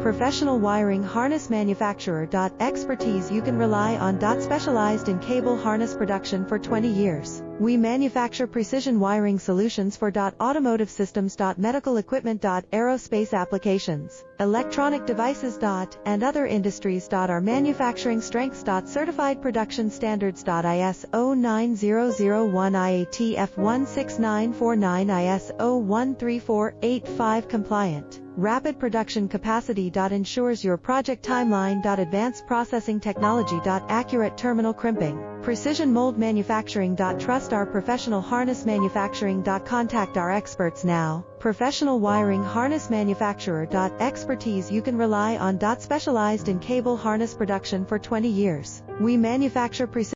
Professional wiring harness manufacturer. Expertise you can rely on. Specialized in cable harness production for 20 years. We manufacture precision wiring solutions for automotive systems, medical equipment, aerospace applications, electronic devices, and other industries. Our manufacturing strengths. Certified production standards. ISO 9001 IATF 16949 ISO 13485 compliant. Rapid production capacity. Ensures your project timeline. Advanced processing technology. Accurate terminal crimping. Precision mold manufacturing. Trust our professional harness manufacturing. Contact our experts now. Professional wiring harness manufacturer. Expertise you can rely on. Specialized in cable harness production for 20 years. We manufacture precision